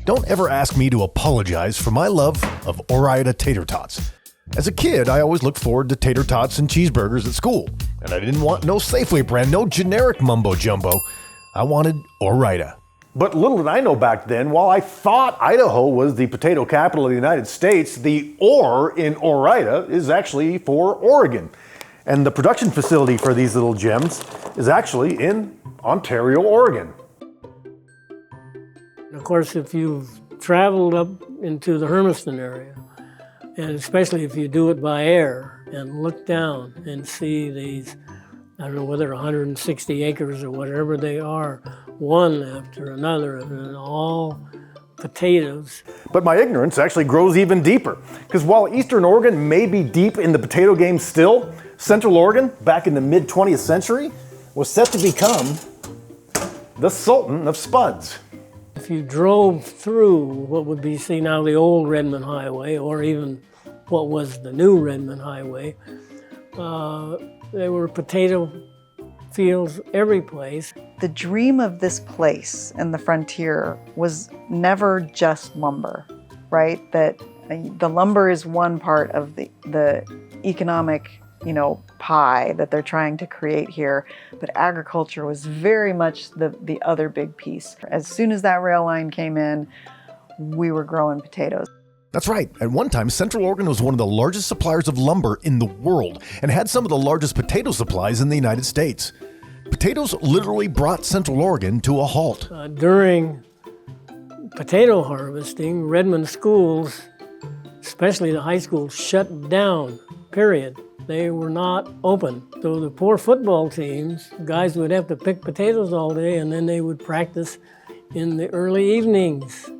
Don't ever ask me to apologize for my love of Ore-Ida tater tots. As a kid, I always looked forward to tater tots and cheeseburgers at school, and I didn't want no Safeway brand, no generic mumbo jumbo. I wanted Ore-Ida. But little did I know back then, while I thought Idaho was the potato capital of the United States, the ore in Ore-Ida is actually for Oregon. And the production facility for these little gems is actually in Ontario, Oregon. Of course, if you've traveled up into the Hermiston area, and especially if you do it by air and look down and see these, I don't know whether 160 acres or whatever they are, one after another, and all potatoes. But my ignorance actually grows even deeper, because while Eastern Oregon may be deep in the potato game still, Central Oregon, back in the mid-20th century, was set to become the Sultan of Spuds. If you drove through what would be seen now the old Redmond Highway, or even what was the new Redmond Highway, there were potato fields every place. The dream of this place in the frontier was never just lumber, right? That the lumber is one part of the economic, pie that they're trying to create here, but agriculture was very much the other big piece. As soon as that rail line came in, we were growing potatoes. That's right. At one time, Central Oregon was one of the largest suppliers of lumber in the world and had some of the largest potato supplies in the United States. Potatoes literally brought Central Oregon to a halt. During potato harvesting, Redmond schools, especially the high schools, shut down, period. They were not open. So the poor football teams, guys would have to pick potatoes all day, and then they would practice in the early evenings.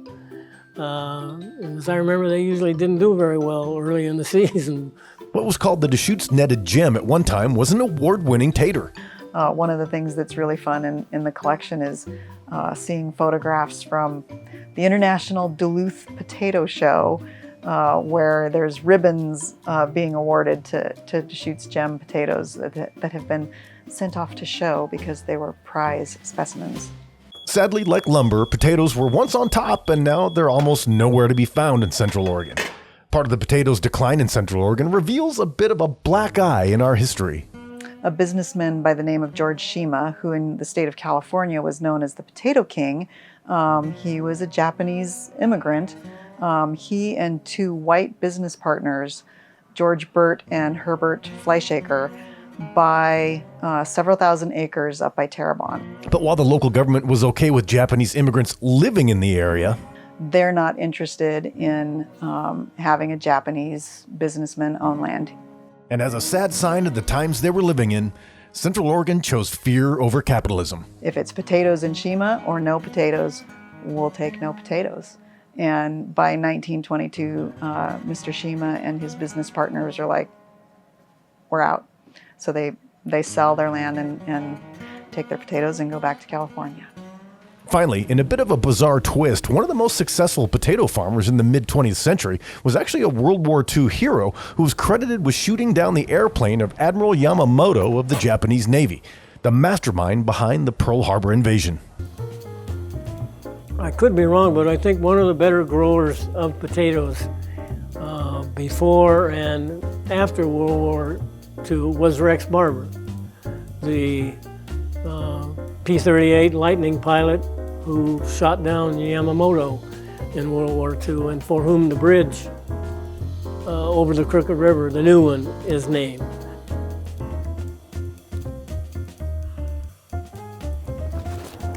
As I remember, they usually didn't do very well early in the season. What was called the Deschutes netted gem at one time was an award-winning tater. One of the things that's really fun in the collection is seeing photographs from the International Duluth Potato Show, where there's ribbons being awarded to Deschutes gem potatoes that have been sent off to show because they were prize specimens. Sadly, like lumber, potatoes were once on top, and now they're almost nowhere to be found in Central Oregon. Part of the potatoes' decline in Central Oregon reveals a bit of a black eye in our history. A businessman by the name of George Shima, who in the state of California was known as the Potato King, he was a Japanese immigrant. He and two white business partners, George Burt and Herbert Fleischacre, buy several thousand acres up by Terrebonne. But while the local government was okay with Japanese immigrants living in the area, they're not interested in having a Japanese businessman own land. And as a sad sign of the times they were living in, Central Oregon chose fear over capitalism. If it's potatoes in Shima or no potatoes, we'll take no potatoes. And by 1922, Mr. Shima and his business partners are like, we're out. So they sell their land and take their potatoes and go back to California. Finally, in a bit of a bizarre twist, one of the most successful potato farmers in the mid-20th century was actually a World War II hero who was credited with shooting down the airplane of Admiral Yamamoto of the Japanese Navy, the mastermind behind the Pearl Harbor invasion. I could be wrong, but I think one of the better growers of potatoes before and after World War II was Rex Marber, the P-38 Lightning pilot who shot down Yamamoto in World War II and for whom the bridge over the Crooked River, the new one, is named.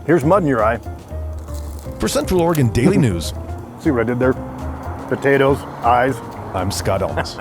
Here's mud in your eye. For Central Oregon Daily News, See what I did there? Potatoes, eyes. I'm Scott Ellis.